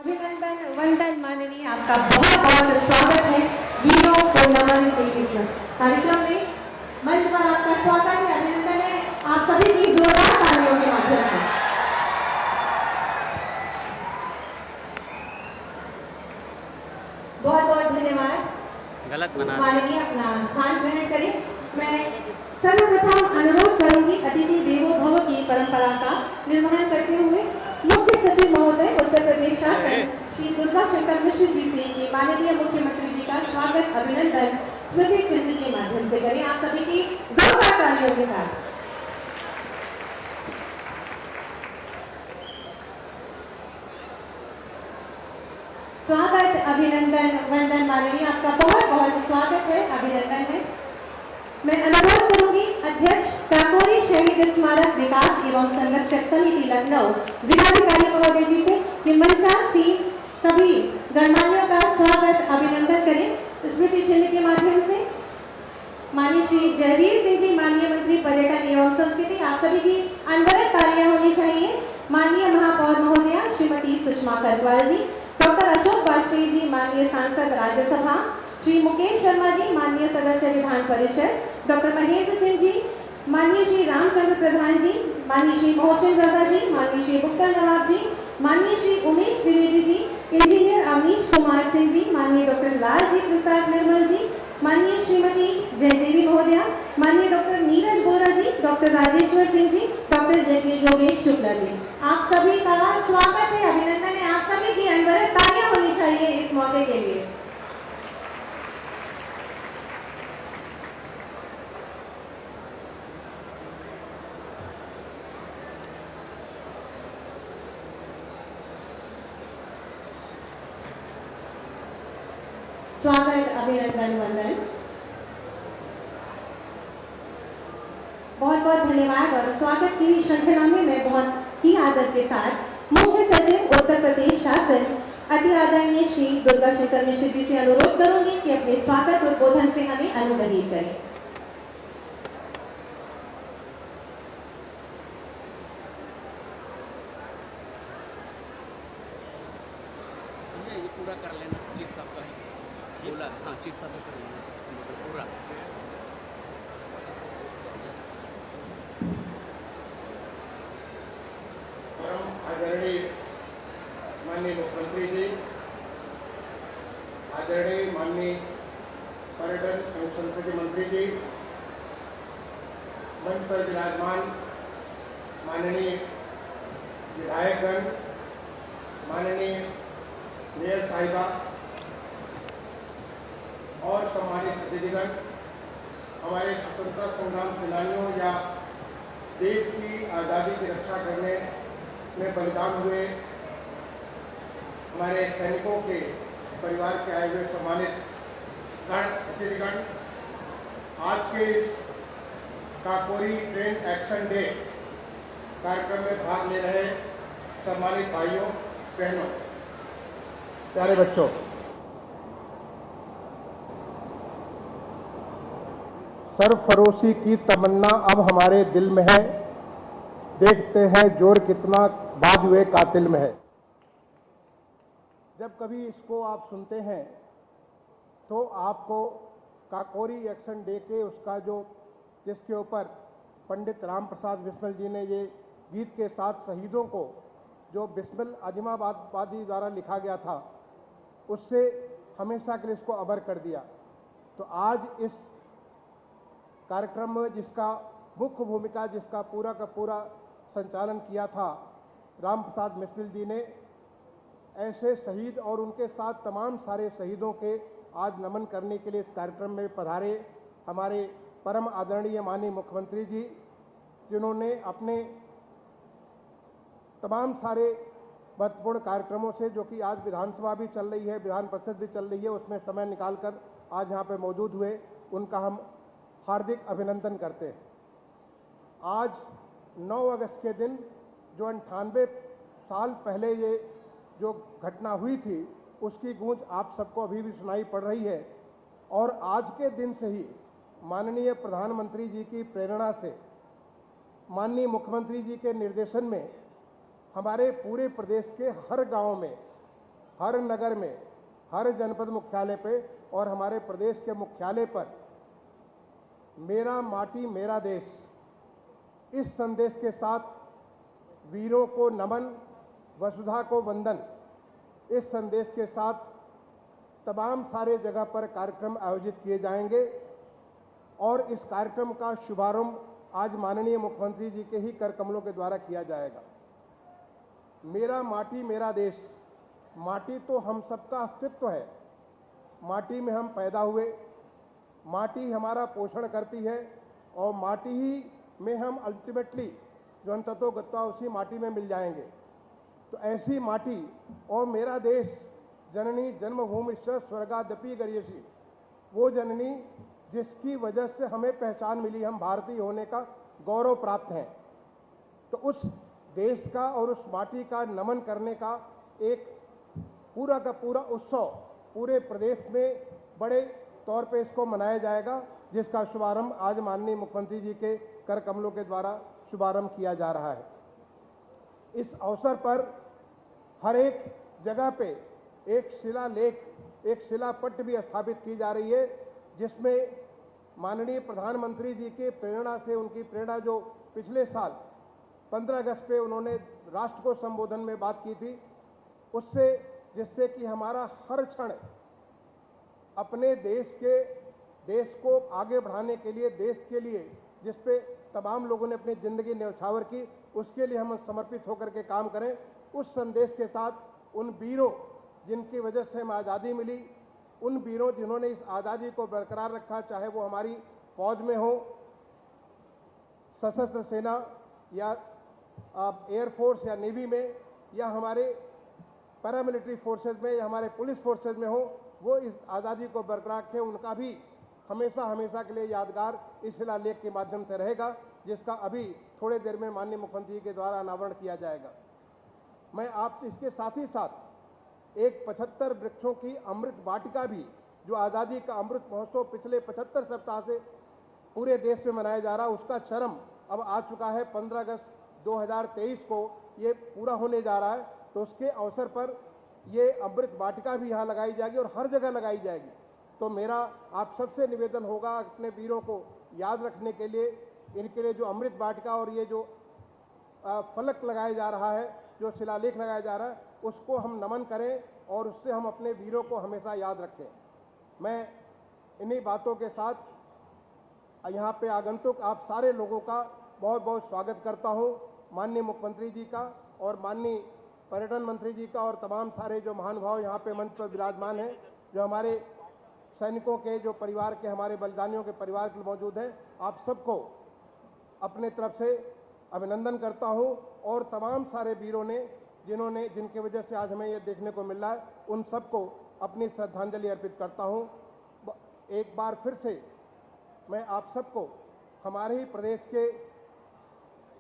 अभिनंदन वंदन माननीय, आपका बहुत बहुत स्वागत है। वीरों को नमन इस कार्यक्रम में मंच पर आपका स्वागत है, अभिनंदन है आप सभी की जोरदार तालियों के माध्यम से। बहुत बहुत धन्यवाद। गलत बना माननीय अपना स्थान ग्रहण करें। मैं सर्वप्रथम अनुरोध करूंगी अतिथि देवो भव की परंपरा का निर्वहन करते हुए मुख्य सचिव महोदय उत्तर प्रदेश शासन श्री दुर्गा शंकर मिश्र जी से माननीय मुख्यमंत्री जी का स्वागत अभिनंदन स्मृति चिन्ह के माध्यम से करें, आप सभी की जोरदार तालियों के साथ। स्वागत अभिनंदन वंदन माननीय, आपका बहुत बहुत स्वागत है, अभिनंदन है। मैं अनुरोध करूंगी अध्यक्ष काकोरी शहीद स्मारक विकास एवं संरक्षक समिति लखनऊ जिलाधिकारी महोदय जी से कि मंचासीन सभी गणमान्यों का स्वागत अभिनंदन करें स्मृति चिन्ह के माध्यम से। माननीय श्री जयवीर सिंह जी माननीय मंत्री पर्यटन एवं संस्कृति, आप सभी की अनवरत तालियां होनी चाहिए। माननीय महापौर महोदया श्रीमती सुषमा करवाल जी, डॉक्टर अशोक वाजपेयी जी माननीय सांसद राज्यसभा, श्री मुकेश शर्मा जी माननीय सदस्य विधान परिषद, डॉक्टर महेंद्र सिंह जी, माननीय श्री रामचंद्र प्रधान जी, माननीय श्री मोहसिन रजा जी, माननीय श्री मुक्ता नवाब जी, माननीय श्री उमेश द्विवेदी जी, इंजीनियर अमीश कुमार सिंह जी, माननीय डॉक्टर लाल जी प्रसाद निर्मल जी, माननीय श्रीमती जयदेवी महोदया, माननीय डॉक्टर नीरज बोरा जी, डॉक्टर राजेश्वर सिंह जी, डॉक्टर योगेश शुक्ला जी, आप सभी का स्वागत है, अभिनंदन है। आप सभी की अनवरत तालियां होनी चाहिए इस मौके के लिए। स्वागत अभिनंदन वंदन, बहुत बहुत धन्यवाद। और स्वागत की श्रृंखला में मैं बहुत ही आदर के साथ मुख्य सचिव उत्तर प्रदेश शासन अति आदरणीय श्री दुर्गा शंकर मिश्र जी से अनुरोध करूंगी कि अपने स्वागत उद्बोधन से हमें अनुग्रहित करें। ये पूरा कर लेना, चीफ साहब का ही बोला। हाँ, चीफ साहब का कर लेना पूरा। परम आदरणीय माननीय मुख्यमंत्री जी, आदरणीय माननीय पर्यटन एवं संस्कृति मंत्री जी, मंच पर विराजमान माननीय विधायकगण, माननीय मेयर साहिबा और सम्मानित अतिथिगण, हमारे स्वतंत्रता संग्राम सेनानियों या देश की आज़ादी की रक्षा करने में बलिदान हुए हमारे सैनिकों के परिवार के आए हुए सम्मानित गण अतिथिगण, आज के इस काकोरी ट्रेन एक्शन डे कार्यक्रम में भाग ले रहे सम्मानित भाइयों बहनों, प्यारे बच्चों, सरफरोशी की तमन्ना अब हमारे दिल में है, देखते हैं जोर कितना बाजुए कातिल में है। जब कभी इसको आप सुनते हैं तो आपको काकोरी एक्शन डे के उसका जो जिसके ऊपर पंडित राम प्रसाद बिस्मिल जी ने ये गीत के साथ शहीदों को जो बिस्मिल अजमाबादी द्वारा लिखा गया था उससे हमेशा के लिए इसको अबर कर दिया। तो आज इस कार्यक्रम में जिसका मुख्य भूमिका, जिसका पूरा का पूरा संचालन किया था राम प्रसाद मिस्त्री जी ने, ऐसे शहीद और उनके साथ तमाम सारे शहीदों के आज नमन करने के लिए इस कार्यक्रम में पधारे हमारे परम आदरणीय माननीय मुख्यमंत्री जी, जिन्होंने अपने तमाम सारे महत्वपूर्ण कार्यक्रमों से, जो कि आज विधानसभा भी चल रही है, विधान परिषद भी चल रही है, उसमें समय निकालकर आज यहाँ पे मौजूद हुए, उनका हम हार्दिक अभिनंदन करते हैं। आज 9 अगस्त के दिन जो 98 साल पहले ये जो घटना हुई थी उसकी गूंज आप सबको अभी भी सुनाई पड़ रही है। और आज के दिन से ही माननीय प्रधानमंत्री जी की प्रेरणा से, माननीय मुख्यमंत्री जी के निर्देशन में हमारे पूरे प्रदेश के हर गांव में हर नगर में, हर जनपद मुख्यालय पे और हमारे प्रदेश के मुख्यालय पर मेरा माटी मेरा देश, इस संदेश के साथ वीरों को नमन, वसुधा को वंदन, इस संदेश के साथ तमाम सारे जगह पर कार्यक्रम आयोजित किए जाएंगे और इस कार्यक्रम का शुभारंभ आज माननीय मुख्यमंत्री जी के ही कर कमलों के द्वारा किया जाएगा। मेरा माटी मेरा देश, माटी तो हम सबका अस्तित्व है। माटी में हम पैदा हुए, माटी हमारा पोषण करती है और माटी ही में हम अल्टीमेटली जो अंततो गत्वा उसी माटी में मिल जाएंगे। तो ऐसी माटी और मेरा देश, जननी जन्मभूमि स्वर्गादपि गरीयसी, वो जननी जिसकी वजह से हमें पहचान मिली, हम भारतीय होने का गौरव प्राप्त है। तो उस देश का और उस माटी का नमन करने का एक पूरा का पूरा उत्सव पूरे प्रदेश में बड़े तौर पे इसको मनाया जाएगा, जिसका शुभारंभ आज माननीय मुख्यमंत्री जी के कर कमलों के द्वारा शुभारंभ किया जा रहा है। इस अवसर पर हर एक जगह पे एक शिलालेख, एक शिलापट्ट भी स्थापित की जा रही है, जिसमें माननीय प्रधानमंत्री जी की प्रेरणा से, उनकी प्रेरणा जो पिछले साल 15 अगस्त पे उन्होंने राष्ट्र को संबोधन में बात की थी, उससे जिससे कि हमारा हर क्षण अपने देश को आगे बढ़ाने के लिए, देश के लिए जिस पे तमाम लोगों ने अपनी जिंदगी न्यौछावर की, उसके लिए हम समर्पित होकर के काम करें। उस संदेश के साथ उन वीरों जिनकी वजह से हमें आज़ादी मिली, उन वीरों जिन्होंने इस आज़ादी को बरकरार रखा, चाहे वो हमारी फौज में हो, सशस्त्र सेना या एयरफोर्स या नेवी में, या हमारे पैरामिलिट्री फोर्सेज में या हमारे पुलिस फोर्सेज में हो, वो इस आज़ादी को बरकरार रखे, उनका भी हमेशा हमेशा के लिए यादगार इस शिलालेख के माध्यम से रहेगा, जिसका अभी थोड़े देर में माननीय मुख्यमंत्री के द्वारा अनावरण किया जाएगा। मैं आप इसके साथ ही साथ एक 75 वृक्षों की अमृत वाटिका भी, जो आज़ादी का अमृत महोत्सव पिछले 75 सप्ताह से पूरे देश में मनाया जा रहा है, उसका चरम अब आ चुका है। 15 अगस्त 2023 को ये पूरा होने जा रहा है। तो उसके अवसर पर ये अमृत वाटिका भी यहाँ लगाई जाएगी और हर जगह लगाई जाएगी। तो मेरा आप सबसे निवेदन होगा, अपने वीरों को याद रखने के लिए इनके लिए जो अमृत वाटिका और ये जो फलक लगाया जा रहा है, जो शिलालेख लगाया जा रहा है, उसको हम नमन करें और उससे हम अपने वीरों को हमेशा याद रखें। मैं इन्हीं बातों के साथ यहाँ पे आगंतुक आप सारे लोगों का बहुत बहुत स्वागत करता हूँ, माननीय मुख्यमंत्री जी का और माननीय पर्यटन मंत्री जी का और तमाम सारे जो महानुभाव यहाँ पे मंच पर विराजमान हैं, जो हमारे सैनिकों के, जो परिवार के, हमारे बलिदानियों के परिवार के मौजूद हैं। आप सबको अपने तरफ से अभिनंदन करता हूं और तमाम सारे वीरों ने जिनकी वजह से आज हमें ये देखने को मिल रहा है, उन सबको अपनी श्रद्धांजलि अर्पित करता हूं। एक बार फिर से मैं आप सबको हमारे ही प्रदेश के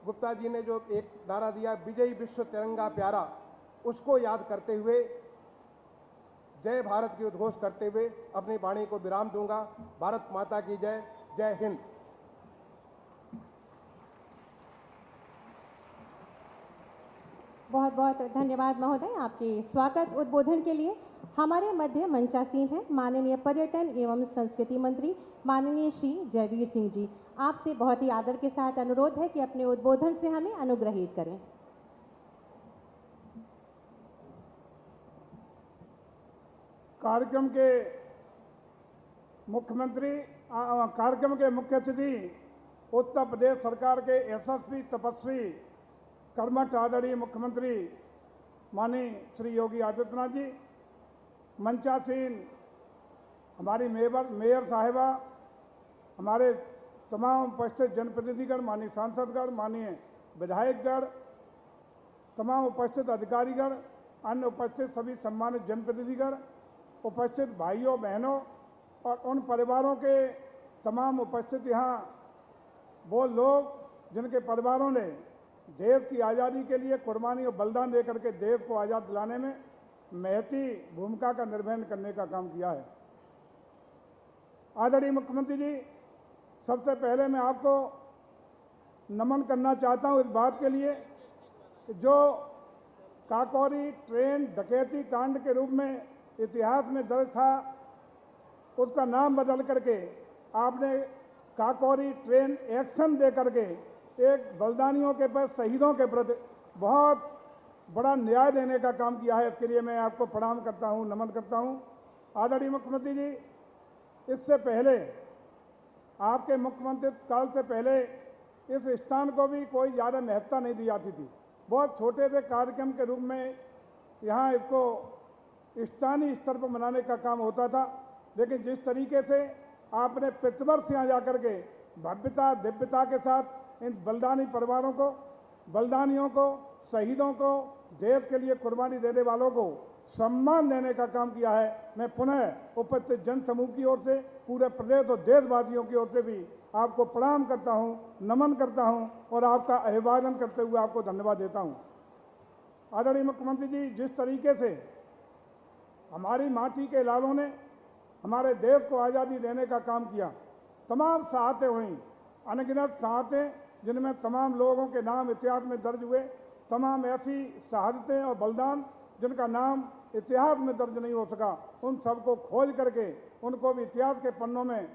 गुप्ता जी ने जो एक नारा दिया, विजयी विश्व तिरंगा प्यारा, उसको याद करते हुए, जय भारत की उद्घोष करते हुए अपनी वाणी को विराम दूंगा। भारत माता की जय। जय हिंद। बहुत बहुत धन्यवाद महोदय आपके स्वागत उद्बोधन के लिए। हमारे मध्य मंचासीन हैं माननीय पर्यटन एवं संस्कृति मंत्री माननीय श्री जयवीर सिंह जी। आपसे बहुत ही आदर के साथ अनुरोध है कि अपने उद्बोधन से हमें अनुग्रहित करें। कार्यक्रम के मुख्य अतिथि उत्तर प्रदेश सरकार के यशस्वी तपस्वी कर्मठ आदरणीय मुख्यमंत्री माननीय श्री योगी आदित्यनाथ जी, मंचासीन हमारी मेयर साहिबा, हमारे तमाम उपस्थित जनप्रतिनिधिगण, माननीय सांसदगण, माननीय विधायकगण, तमाम उपस्थित अधिकारीगण, अन्य उपस्थित सभी सम्मानित जनप्रतिनिधिगण, उपस्थित भाइयों बहनों और उन परिवारों के तमाम उपस्थित यहाँ वो लोग जिनके परिवारों ने देश की आज़ादी के लिए कुर्बानी और बलिदान देकर के देश को आज़ाद दिलाने में महती भूमिका का निर्वहन करने का काम किया है। आदरणीय मुख्यमंत्री जी, सबसे पहले मैं आपको नमन करना चाहता हूँ इस बात के लिए कि जो काकोरी ट्रेन डकैती कांड के रूप में इतिहास में दर्ज था, उसका नाम बदल करके आपने काकोरी ट्रेन एक्शन दे करके एक बलिदानियों के प्रति, शहीदों के प्रति बहुत बड़ा न्याय देने का काम किया है। इसके लिए मैं आपको प्रणाम करता हूं, नमन करता हूं। आदरणीय मुख्यमंत्री जी, इससे पहले आपके मुख्यमंत्री काल से पहले इस स्थान को भी कोई ज़्यादा महत्ता नहीं दी जाती थी। बहुत छोटे से कार्यक्रम के रूप में यहाँ इसको स्थानीय स्तर पर मनाने का काम होता था, लेकिन जिस तरीके से आपने प्रतिवर्ष यहाँ जाकर के भव्यता दिव्यता के साथ इन बलिदानी परिवारों को, बलिदानियों को, शहीदों को, देश के लिए कुर्बानी देने वालों को सम्मान देने का काम किया है, मैं पुनः उपस्थित जन समूह की ओर से, पूरे प्रदेश और देशवासियों की ओर से भी आपको प्रणाम करता हूं, नमन करता हूं और आपका अभिवादन करते हुए आपको धन्यवाद देता हूं। आदरणीय मुख्यमंत्री जी, जिस तरीके से हमारी माटी के लालों ने हमारे देश को आज़ादी देने का काम किया, तमाम शहादतें हुई, अनगिनत शहादतें जिनमें तमाम लोगों के नाम इतिहास में दर्ज हुए, तमाम ऐसी शहादतें और बलिदान जिनका नाम इतिहास में दर्ज नहीं हो सका, उन सबको खोज करके उनको भी इतिहास के पन्नों में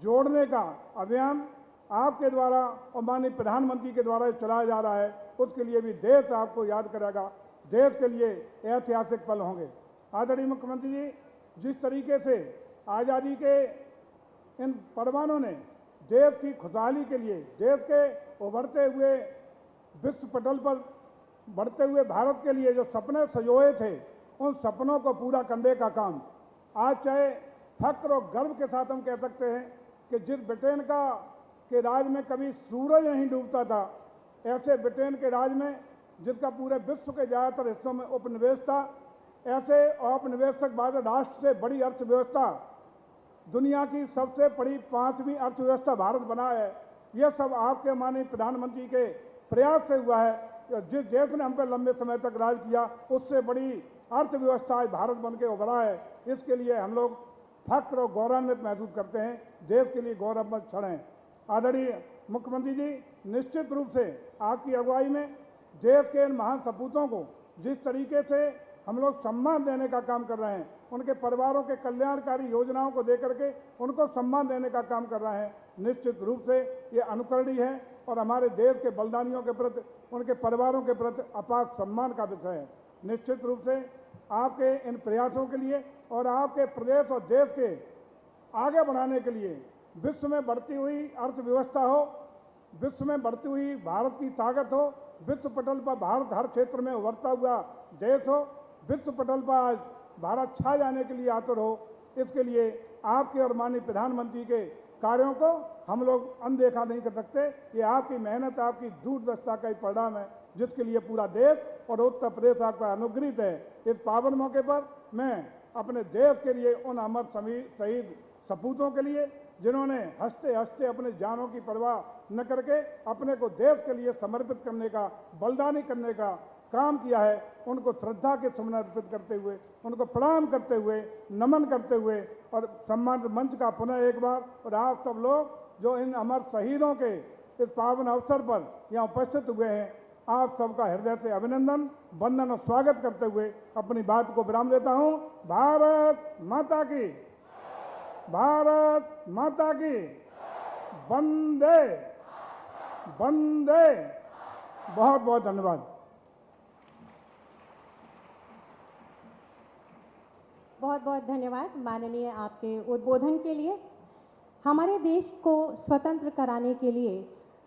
जोड़ने का अभियान आपके द्वारा और माननीय प्रधानमंत्री के द्वारा चलाया जा रहा है। उसके लिए भी देश आपको याद करेगा, देश के लिए ऐतिहासिक पल होंगे। आदरणीय मुख्यमंत्री जी, जिस तरीके से आज़ादी के इन परवानों ने देश की खुशहाली के लिए, देश के उभरते हुए विश्व पटल पर बढ़ते हुए भारत के लिए जो सपने सजोए थे, उन सपनों को पूरा करने का काम आज चाहे फक्र और गर्व के साथ हम कह सकते हैं कि जिस ब्रिटेन के राज में कभी सूरज नहीं डूबता था, ऐसे ब्रिटेन के राज में जिसका पूरे विश्व के ज़्यादातर हिस्सों में उपनिवेश था, ऐसे औपनिवेशक बाद राष्ट्र से बड़ी अर्थव्यवस्था, दुनिया की सबसे बड़ी 5वीं अर्थव्यवस्था भारत बना है। यह सब आपके माननीय प्रधानमंत्री के प्रयास से हुआ है। जिस देश ने हम पर लंबे समय तक राज किया, उससे बड़ी अर्थव्यवस्था आज भारत बन के उभरा है। इसके लिए हम लोग फक्र और गौरवान्वित महसूस करते हैं, देश के लिए गौरवमय क्षण है। आदरणीय मुख्यमंत्री जी, निश्चित रूप से आपकी अगुवाई में देश के इन महान सपूतों को जिस तरीके से हम लोग सम्मान देने का काम कर रहे हैं, उनके परिवारों के कल्याणकारी योजनाओं को देकर के उनको सम्मान देने का काम कर रहे हैं, निश्चित रूप से ये अनुकरणीय है और हमारे देश के बलिदानियों के प्रति, उनके परिवारों के प्रति अपार सम्मान का विषय है। निश्चित रूप से आपके इन प्रयासों के लिए और आपके प्रदेश और देश के आगे बढ़ाने के लिए विश्व में बढ़ती हुई अर्थव्यवस्था हो, विश्व में बढ़ती हुई भारत की ताकत हो, विश्व पटल पर भारत हर क्षेत्र में उभरता हुआ देश हो, विश्व पटल पर आज भारत छा जाने के लिए आतुर हो, इसके लिए आपके और माननीय प्रधानमंत्री के कार्यों को हम लोग अनदेखा नहीं कर सकते। ये आपकी मेहनत, आपकी दूरदर्शिता का ही परिणाम है, जिसके लिए पूरा देश और उत्तर प्रदेश आपका अनुग्रहित है। इस पावन मौके पर मैं अपने देश के लिए उन अमर शहीद सपूतों के लिए जिन्होंने हंसते हंसते अपने जानों की परवाह न करके अपने को देश के लिए समर्पित करने का, बलिदानी करने का काम किया है, उनको श्रद्धा के सुमन अर्पित करते हुए, उनको प्रणाम करते हुए, नमन करते हुए और सम्मान मंच का पुनः एक बार, और आप सब लोग जो इन अमर शहीदों के इस पावन अवसर पर यहाँ उपस्थित हुए हैं, आप सबका हृदय से अभिनंदन, वंदन और स्वागत करते हुए अपनी बात को विराम देता हूँ। भारत माता की, भारत माता की, वंदे वंदे। बहुत बहुत धन्यवाद। बहुत बहुत धन्यवाद माननीय आपके उद्बोधन के लिए। हमारे देश को स्वतंत्र कराने के लिए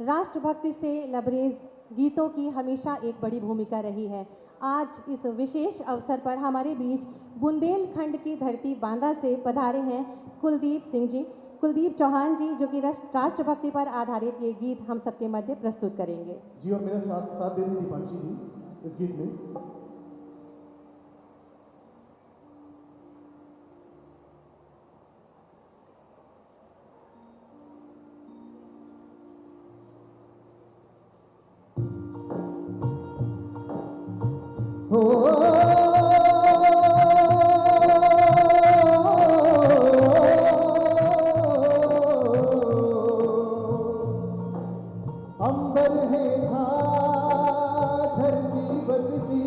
राष्ट्रभक्ति से लबरेज गीतों की हमेशा एक बड़ी भूमिका रही है। आज इस विशेष अवसर पर हमारे बीच बुंदेलखंड की धरती बांदा से पधारे हैं कुलदीप चौहान जी, जो कि राष्ट्रभक्ति पर आधारित ये गीत हम सबके मध्य प्रस्तुत करेंगे। जी, और मेरा साथ दे रही दीपांशी जी इस गीत में। अंबर है धरती बसती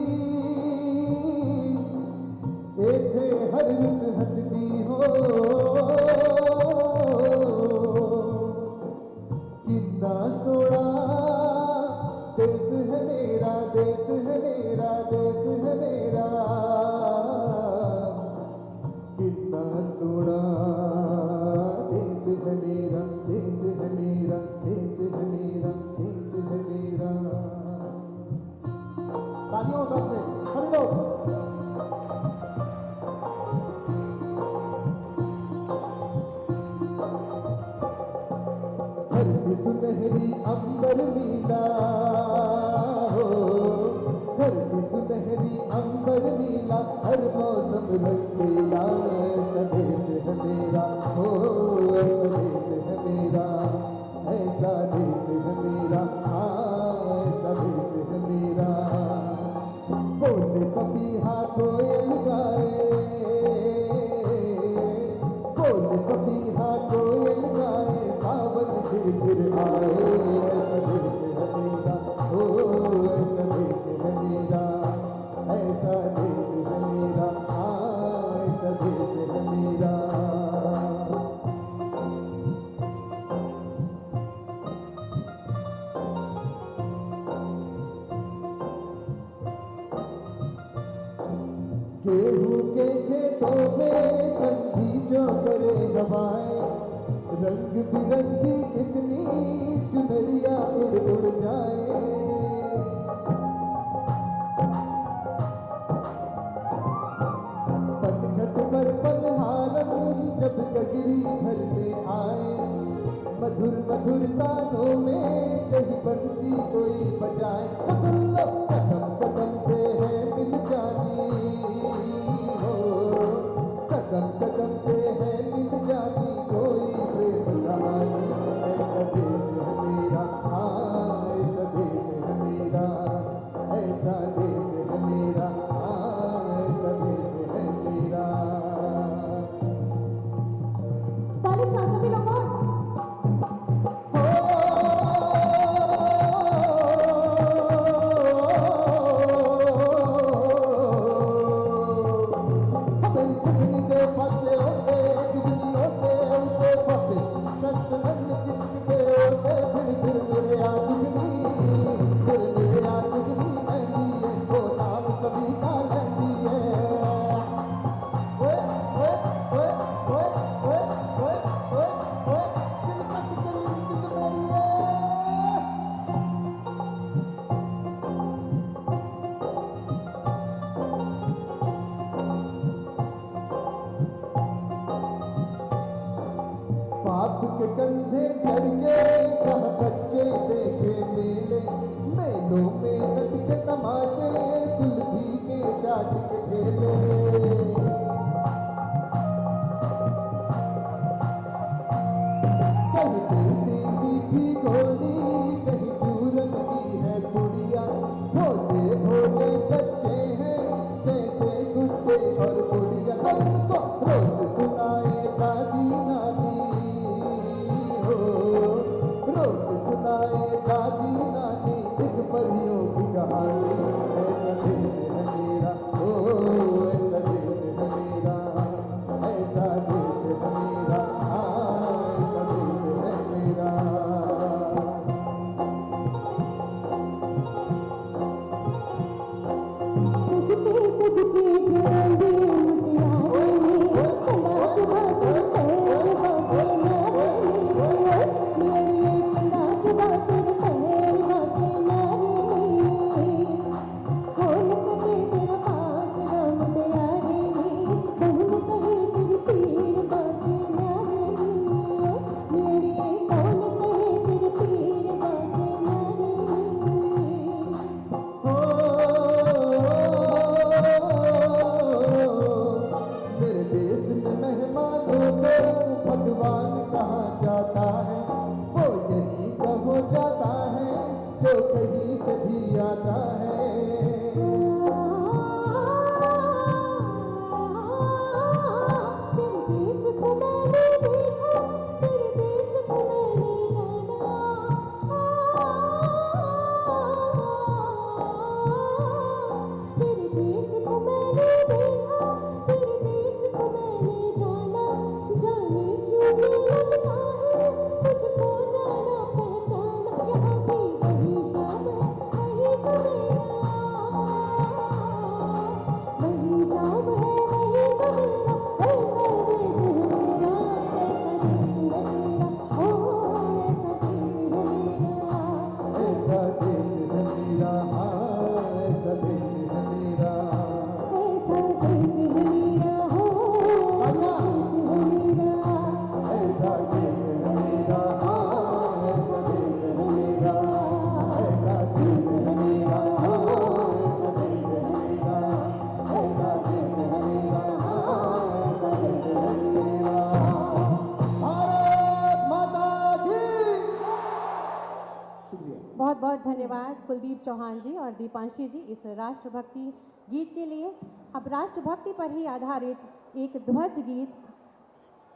मेरा, हर मौसम रंगीला, ऐसा देश है मेरा, हो ऐसा देश है मेरा, ऐसा देश है मेरा, हाँ ऐसा देश है मेरा। बोले पपीहा कोयल गाए, बोले पपीहा कोयल गाए, सावन फिर आए, ऐसा देश है मेरा, हो ऐसा देश है मेरा, ऐसा देश है मेरा, हाँ ऐसा देश है मेरा। गेहूं के खेतों में ठंडी जो करे हवाएं, रंग बिरंगी कितनी चुनरिया उड़ उड़ जाए। पनघट पर पनहारन जब गगरी घर में आए, मधुर मधुर तानों में कहीं बंसी कोई बजाए। कदम कदम पे है मिल जानी, कदम कदम पे है मिल जाती कोई प्रेम कहानी, ऐसा देश है मेरा, हाँ ऐसा देश है मेरा, ऐसा देश है मेरा, हाँ ऐसा देश है मेरा। ताली साथ सभी लोग और। बाप के कंधे चढ़ के जहाँ बच्चे देखे मेले, मेलों में नच के तमाशे, दुल्ही के चाट के खेले। कहीं दिलती मीठी घोड़ी, कहीं चूरन की है पुड़िया, भोले भोले बच्चे हैं जैसे गुड्डे और गुड़िया। रोज सुनाए दादी नानी, रोज सुनाए दादी नानी एक परियों की कहानी, ऐसा देश है मेरा, ओ ऐसा देश है मेरा, ऐसा देश है मेरा, हाँ ऐसा देश है मेरा। चौहान जी और दीपांशी जी इस राष्ट्रभक्ति गीत के लिए। अब राष्ट्रभक्ति पर ही आधारित एक ध्वज गीत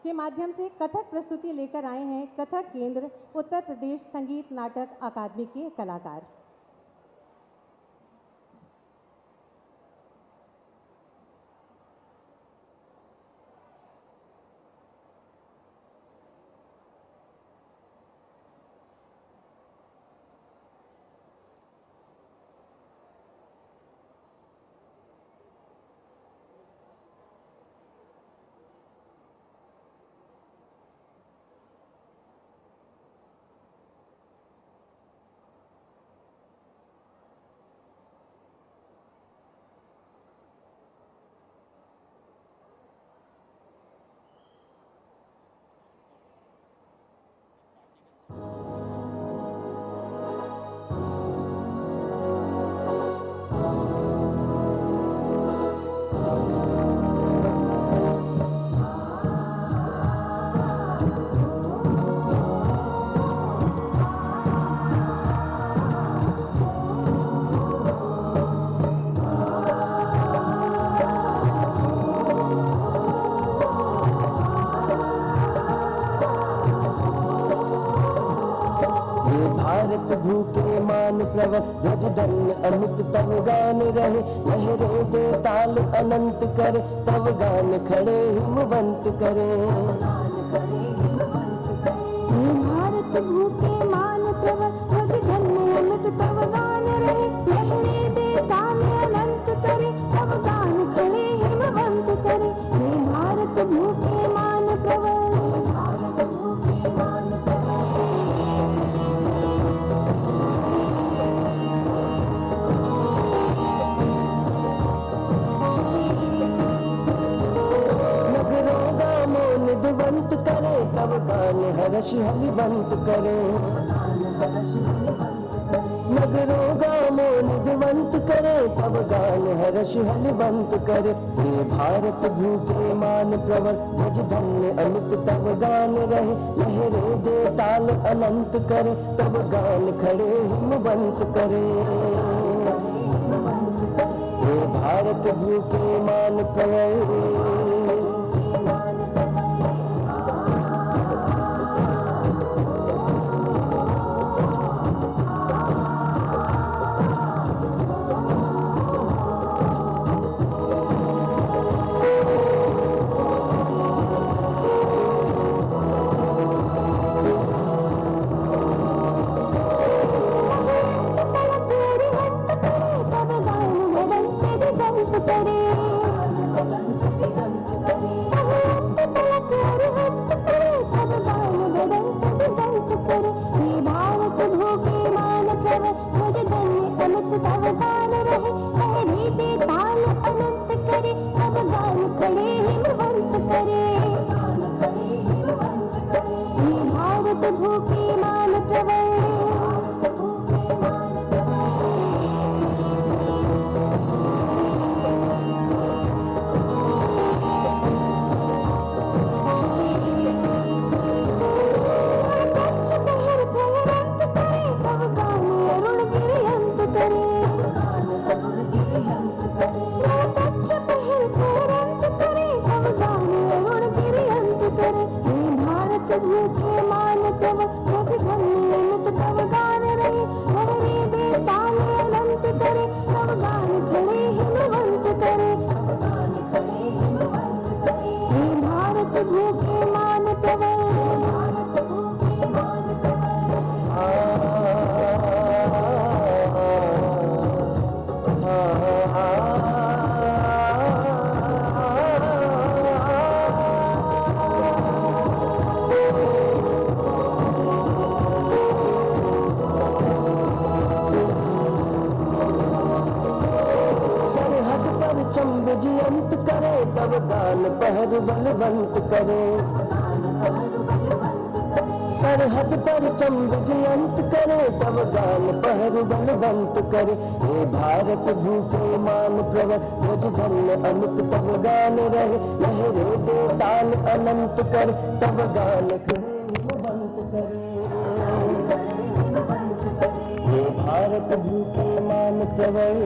के माध्यम से कथक प्रस्तुति लेकर आए हैं कथक केंद्र उत्तर प्रदेश संगीत नाटक अकादमी के कलाकार। भारत भूखे मान प्रवर ध्वज धन्य अमित तव गान रहे लहरे दे ताल अनंत करे तव गान खड़े हिमवंत करे। भारत भूखे मान प्रवर ध्वज धन्य अमित तव गान रहे लहरे दे ताल अनंत करे तव गान खड़े हिमवंत करे। भारत भूखे मान प्रवर भारत भूखे मान निधवंत करे तब गान हर्ष हलिबंत करे। नगरों गामों निधवंत करे तब गान हर्ष हलिबंत करे। हे भारत भूखे मान प्रवर ध्वज धन्य अमित तब गान रहे लहरे दे ताल अनंत करे तब गान खड़े हिमवंत करे। हे भारत भूखे मान प्रवर बलवंत करे। सरहद पर चंद जयंत करे तब गान पहर बलवंत करे। हे भारत भूखे मान प्रवर ध्वज धन्य अमित तब गान रहे लहरे दे ताल अनंत कर तब गान खड़े हिमवंत करे। हे भारत भूखे मान प्रवर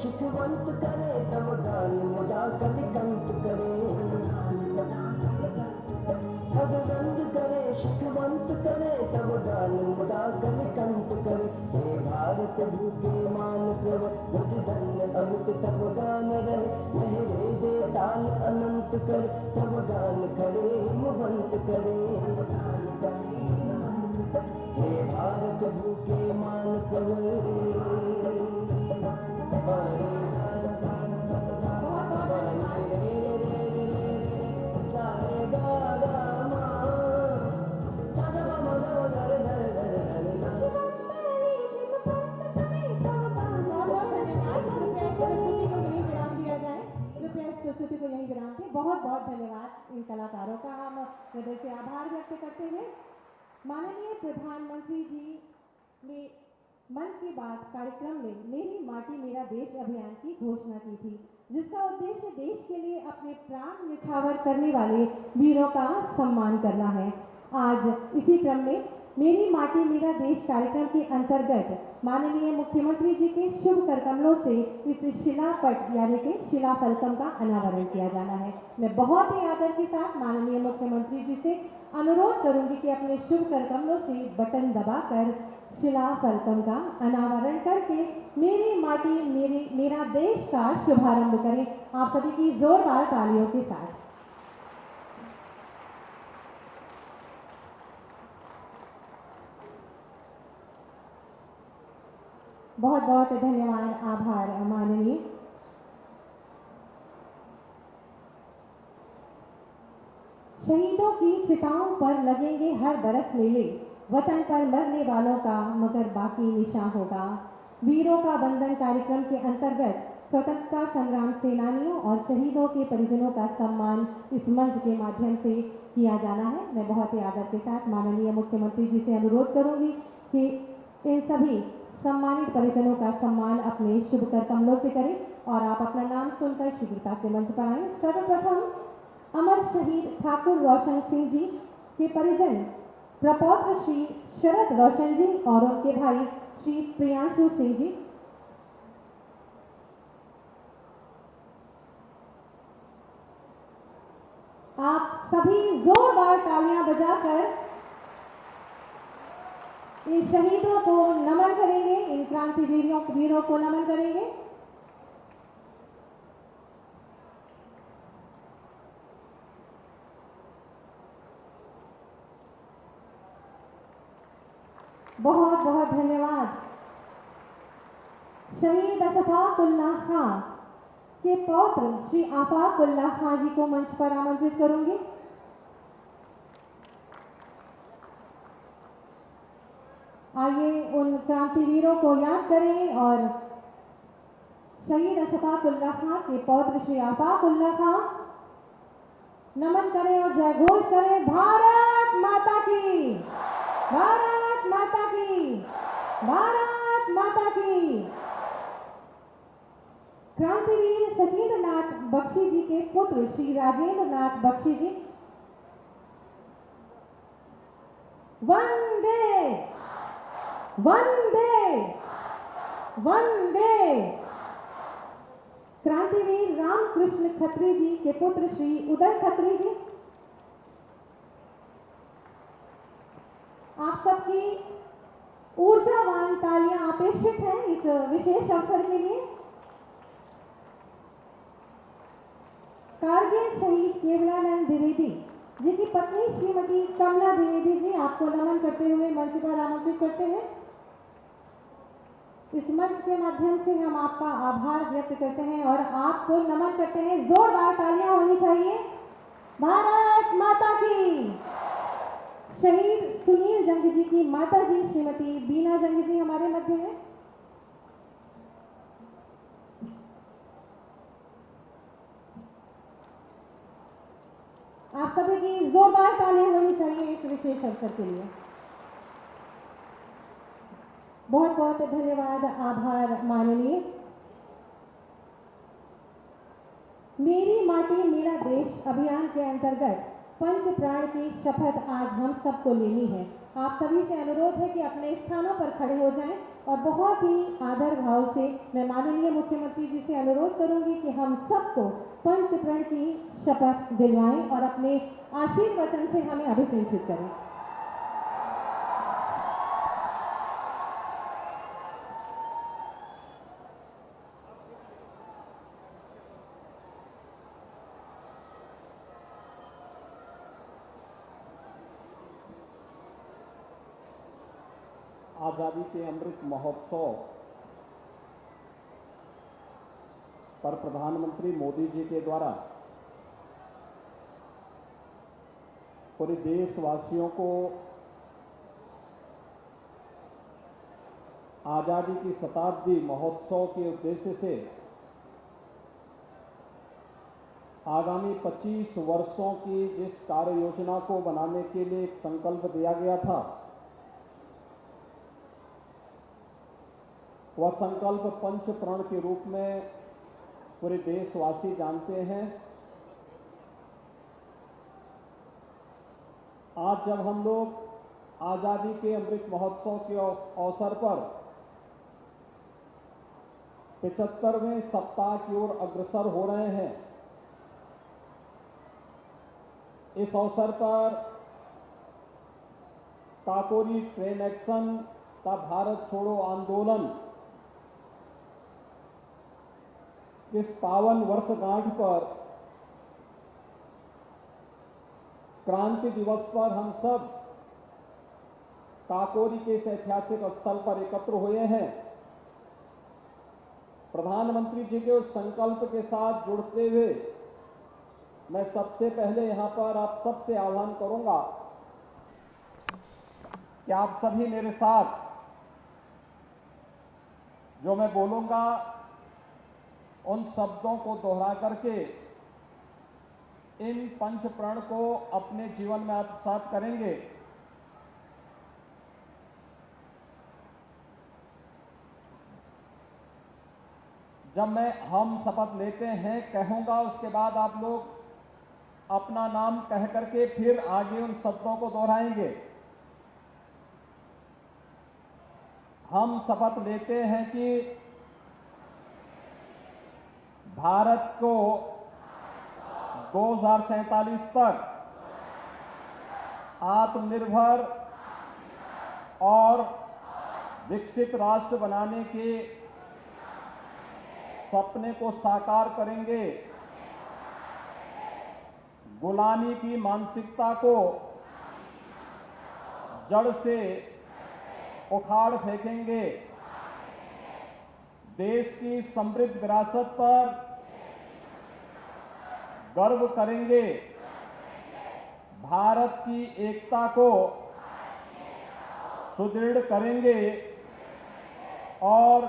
सुखवंत करे तब दान मुदा कलिकंत करे भगवंत करे सुखवंत करे तब दान मुदा कलिकंत करे हे भारत भूखे मान प्रवर मुझ धन्य अमित तब गान रहे लहरे दे ताल अनंत कर तब गान करे हिमवंत करे हे भारत भूखे मान प्रवर प्रस्तुति को यही विराम थे। बहुत बहुत धन्यवाद इन कलाकारों का। हम हृदय से आभार व्यक्त करते हैं। माननीय प्रधानमंत्री जी ने मन की बात कार्यक्रम में मेरी माटी मेरा देश अभियान की घोषणा की थी, जिसका उद्देश्य देश के लिए अपने प्राण न्यौछावर करने वाले वीरों का सम्मान करना है। आज इसी क्रम में मेरी माटी मेरा देश कार्यक्रम के अंतर्गत माननीय मुख्यमंत्री जी के शुभ कर कमलों से इस शिलापट यानी कि शिलाफलकम का अनावरण किया जाना है। मैं बहुत ही आदर के साथ माननीय मुख्यमंत्री जी से अनुरोध करूंगी कि अपने शुभ कर कमलों से बटन दबाकर शिलाफलकम का अनावरण करके मेरी माटी मेरा देश का शुभारंभ करें। आप सभी की जोरदार तालियों के साथ। बहुत बहुत धन्यवाद, आभार माननीय। शहीदों की चिताओं पर लगेंगे हर बरस मेले, वतन पर मरने वालों का मगर बाकी निशान होगा। वीरों का वंदन कार्यक्रम के अंतर्गत स्वतंत्रता संग्राम सेनानियों और शहीदों के परिजनों का सम्मान इस मंच के माध्यम से किया जाना है। मैं बहुत ही आदर के साथ माननीय मुख्यमंत्री जी से अनुरोध करूंगी कि इन सभी सम्मानित परिजनों का सम्मान अपने शुभ कर कमलों से करें और आप अपना नाम सुनकर शीघ्रता से मंच पर आएं। सर्वप्रथम अमर शहीद ठाकुर रोशन सिंह जी के परिजन प्रपौत्र श्री शरद रोशन जी और उनके भाई श्री प्रियांशु सिंह जी। आप सभी जोरदार तालियां बजाकर इन शहीदों को नमन करेंगे, इन क्रांति वीरों को नमन करेंगे। बहुत बहुत धन्यवाद। शहीद अशफाकुल्लाह खां के पौत्र श्री आफाकुल्लाह खां जी को मंच पर आमंत्रित करूंगी। आइए उन क्रांतिवीरों को याद करें और शहीद अशफाक उल्लाह खां के पौत्र श्री आफाक उल्लाह खां नमन करें और जय घोष करें, भारत माता की, भारत माता की, भारत माता की। क्रांतिवीर शचीन्द्र नाथ बख्शी जी के पुत्र श्री राजेंद्र नाथ बख्शी जी, वंदे वंदे वंदे। क्रांतिवीर रामकृष्ण खत्री जी के पुत्र श्री उदय खत्री जी, आप सबकी ऊर्जावान तालियां अपेक्षित हैं इस विशेष अवसर के लिए। कारगिल शहीद केवलानंद द्विवेदी जी की पत्नी श्रीमती कमला द्विवेदी जी आपको नमन करते हुए मंच पर आमंत्रित करते हैं। इस मंच के माध्यम से हम आपका आभार व्यक्त करते हैं और आपको नमन करते हैं। जोरदार तालियां होनी चाहिए। भारत माता की। शहीद सुनील जंग जी की माता जी श्रीमती बीना जंग जी हमारे मध्य हैं। आप सभी की जोरदार तालियां होनी चाहिए इस विशेष अवसर के लिए। बहुत बहुत धन्यवाद, आभार माननीय। मेरी माटी मेरा देश अभियान के अंतर्गत पंच प्राण की शपथ आज हम सबको लेनी है। आप सभी से अनुरोध है कि अपने स्थानों पर खड़े हो जाएं और बहुत ही आदर भाव से मैं माननीय मुख्यमंत्री जी से अनुरोध करूंगी कि हम सबको पंच प्रण की शपथ दिलवाएं और अपने आशीर्वचन से हमें अभिषेचित करें। आज़ादी के अमृत महोत्सव पर प्रधानमंत्री मोदी जी के द्वारा पूरे देशवासियों को आज़ादी की शताब्दी महोत्सव के उद्देश्य से आगामी 25 वर्षों की जिस कार्य योजना को बनाने के लिए एक संकल्प दिया गया था, वह संकल्प पंच प्रण के रूप में पूरे देशवासी जानते हैं। आज जब हम लोग आज़ादी के अमृत महोत्सव के अवसर पर 75वें सप्ताह की ओर अग्रसर हो रहे हैं, इस अवसर पर काकोरी ट्रेन एक्शन का भारत छोड़ो आंदोलन इस पावन वर्षगांठ पर क्रांति दिवस पर हम सब काकोरी के इस ऐतिहासिक स्थल पर एकत्र हुए हैं। प्रधानमंत्री जी के उस संकल्प के साथ जुड़ते हुए मैं सबसे पहले यहां पर आप सबसे आह्वान करूंगा कि आप सभी मेरे साथ जो मैं बोलूंगा उन शब्दों को दोहरा करके इन पंच प्रण को अपने जीवन में आत्मसात करेंगे। जब मैं हम शपथ लेते हैं कहूंगा, उसके बाद आप लोग अपना नाम कह करके फिर आगे उन शब्दों को दोहराएंगे। हम शपथ लेते हैं कि भारत को 2047 तक आत्मनिर्भर और विकसित राष्ट्र बनाने के सपने को साकार करेंगे। गुलामी की मानसिकता को जड़ से उखाड़ फेंकेंगे। देश की समृद्ध विरासत पर गर्व करेंगे। भारत की एकता को सुदृढ़ करेंगे और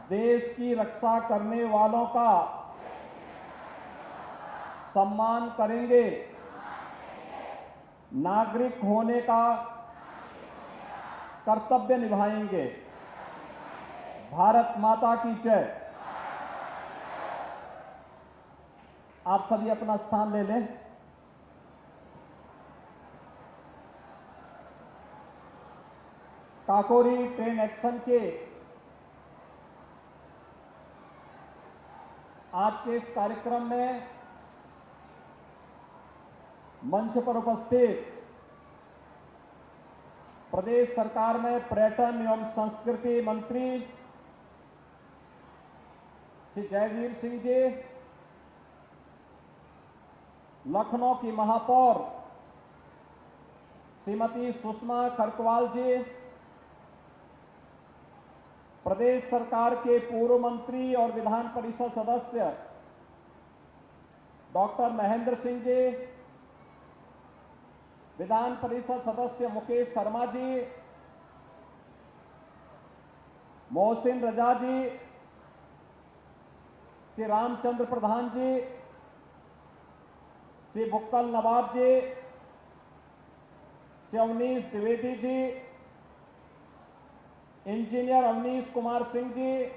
देश की रक्षा करने वालों का सम्मान करेंगे। नागरिक होने का कर्तव्य निभाएंगे। भारत माता की जय। आप सभी अपना स्थान ले लें। काकोरी ट्रेन एक्शन के आज के इस कार्यक्रम में मंच पर उपस्थित प्रदेश सरकार में पर्यटन एवं संस्कृति मंत्री श्री जयवीर सिंह जी, लखनऊ की महापौर श्रीमती सुषमा खरकवाल जी, प्रदेश सरकार के पूर्व मंत्री और विधान परिषद सदस्य डॉक्टर महेंद्र सिंह जी, विधान परिषद सदस्य मुकेश शर्मा जी, मोहसिन रजा जी, श्री रामचंद्र प्रधान जी, श्री बुक्कल नवाब जी, श्री अवनीश द्विवेदी जी, इंजीनियर अवनीश कुमार सिंह जी,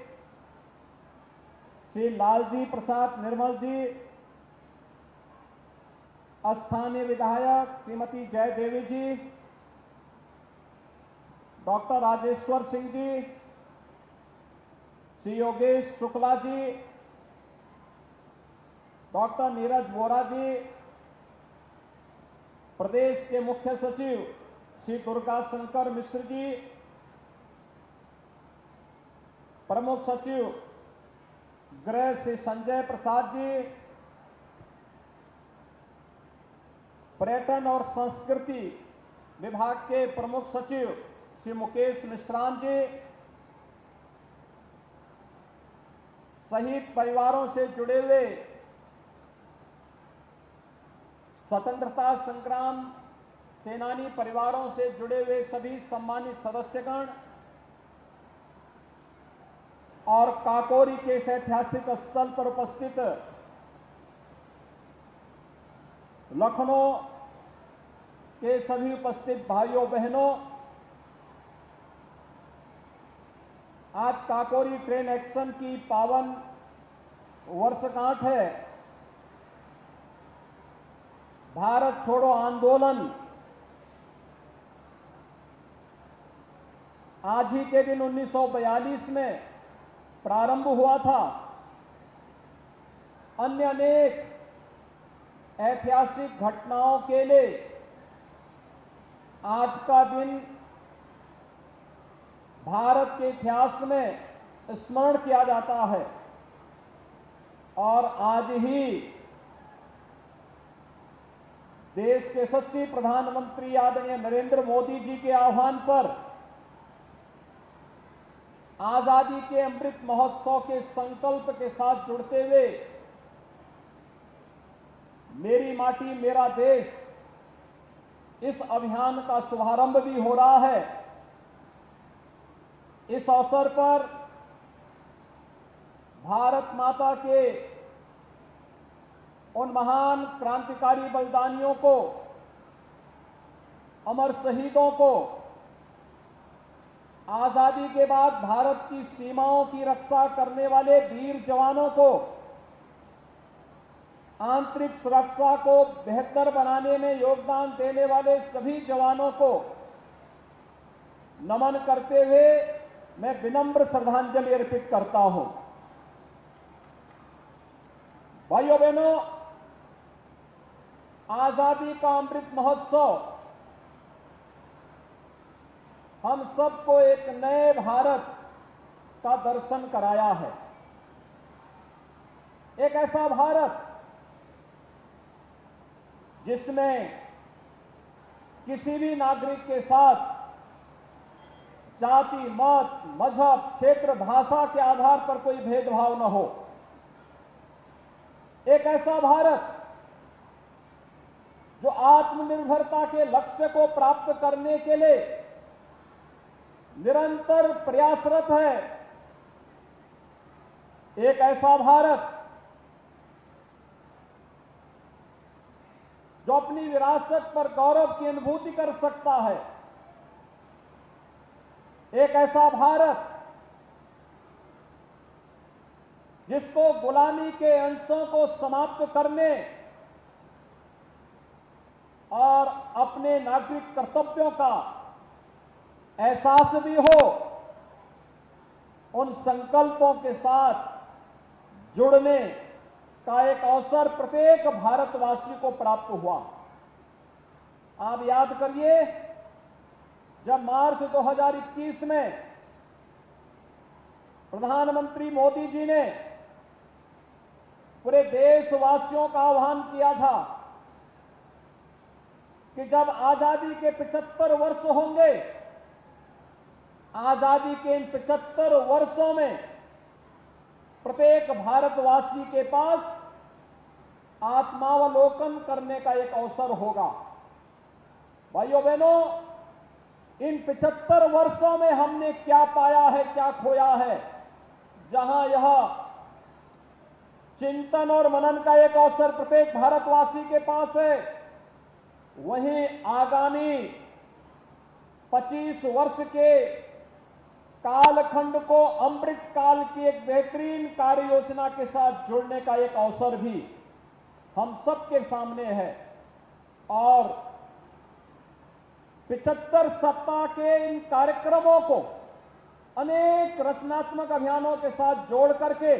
श्री लालजी प्रसाद निर्मल जी, स्थानीय विधायक श्रीमती जय देवी जी, डॉक्टर राजेश्वर सिंह जी, श्री योगेश शुक्ला जी, डॉक्टर नीरज वोरा जी, प्रदेश के मुख्य सचिव श्री दुर्गा शंकर मिश्र जी, प्रमुख सचिव गृह श्री संजय प्रसाद जी, पर्यटन और संस्कृति विभाग के प्रमुख सचिव श्री मुकेश मिश्रान जी, शहीद परिवारों से जुड़े हुए स्वतंत्रता संग्राम सेनानी परिवारों से जुड़े हुए सभी सम्मानित सदस्यगण और काकोरी के इस ऐतिहासिक स्थल पर उपस्थित लखनऊ के सभी उपस्थित भाइयों बहनों, आज काकोरी ट्रेन एक्शन की पावन वर्षगांठ है। भारत छोड़ो आंदोलन आज ही के दिन 1942 में प्रारंभ हुआ था। अन्य अनेक ऐतिहासिक घटनाओं के लिए आज का दिन भारत के इतिहास में स्मरण किया जाता है और आज ही देश के यशस्वी प्रधानमंत्री आदरणीय नरेंद्र मोदी जी के आह्वान पर आजादी के अमृत महोत्सव के संकल्प के साथ जुड़ते हुए मेरी माटी मेरा देश इस अभियान का शुभारंभ भी हो रहा है। इस अवसर पर भारत माता के उन महान क्रांतिकारी बलिदानियों को, अमर शहीदों को, आजादी के बाद भारत की सीमाओं की रक्षा करने वाले वीर जवानों को, आंतरिक सुरक्षा को बेहतर बनाने में योगदान देने वाले सभी जवानों को नमन करते हुए मैं विनम्र श्रद्धांजलि अर्पित करता हूं। भाइयों बहनों, आजादी का अमृत महोत्सव हम सबको एक नए भारत का दर्शन कराया है। एक ऐसा भारत जिसमें किसी भी नागरिक के साथ जाति, मत, मजहब, क्षेत्र, भाषा के आधार पर कोई भेदभाव न हो। एक ऐसा भारत जो आत्मनिर्भरता के लक्ष्य को प्राप्त करने के लिए निरंतर प्रयासरत है। एक ऐसा भारत जो अपनी विरासत पर गौरव की अनुभूति कर सकता है। एक ऐसा भारत जिसको गुलामी के अंशों को समाप्त करने और अपने नागरिक कर्तव्यों का एहसास भी हो, उन संकल्पों के साथ जुड़ने का एक अवसर प्रत्येक भारतवासी को प्राप्त हुआ। आप याद करिए, जब मार्च 2021 में प्रधानमंत्री मोदी जी ने पूरे देशवासियों का आह्वान किया था कि जब आजादी के 75 वर्ष होंगे, आजादी के इन 75 वर्षों में प्रत्येक भारतवासी के पास आत्मावलोकन करने का एक अवसर होगा। भाइयों बहनों, इन 75 वर्षों में हमने क्या पाया है, क्या खोया है। जहां यह चिंतन और मनन का एक अवसर प्रत्येक भारतवासी के पास है, वहीं आगामी 25 वर्ष के कालखंड को अमृत काल की एक बेहतरीन कार्य योजना के साथ जुड़ने का एक अवसर भी हम सबके सामने है। और 75 सप्ताह के इन कार्यक्रमों को अनेक रचनात्मक अभियानों के साथ जोड़ करके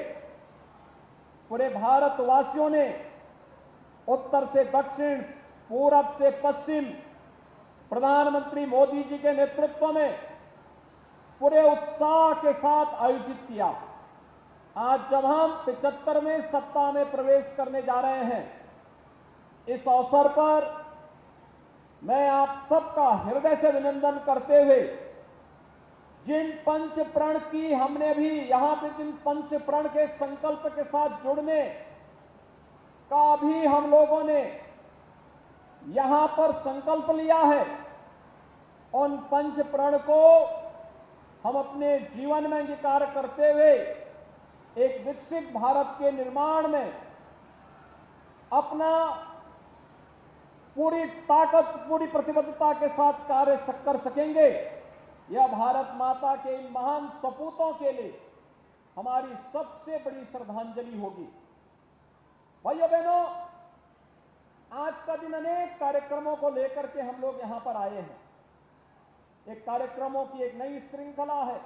पूरे भारतवासियों ने उत्तर से दक्षिण, पूरब से पश्चिम प्रधानमंत्री मोदी जी के नेतृत्व में पूरे उत्साह के साथ आयोजित किया। आज जब हम 75वें सप्ताह में प्रवेश करने जा रहे हैं, इस अवसर पर मैं आप सबका हृदय से अभिनंदन करते हुए जिन पंच प्रण की हमने भी यहां पे जिन पंच प्रण के संकल्प के साथ जुड़ने का भी हम लोगों ने यहां पर संकल्प लिया है, उन पंच प्रण को हम अपने जीवन में अंगीकार करते हुए एक विकसित भारत के निर्माण में अपना पूरी ताकत, पूरी प्रतिबद्धता के साथ कार्य कर सकेंगे। यह भारत माता के इन महान सपूतों के लिए हमारी सबसे बड़ी श्रद्धांजलि होगी। भाइयों बहनों, आज का दिन अनेक कार्यक्रमों को लेकर के हम लोग यहां पर आए हैं। एक कार्यक्रमों की एक नई श्रृंखला है।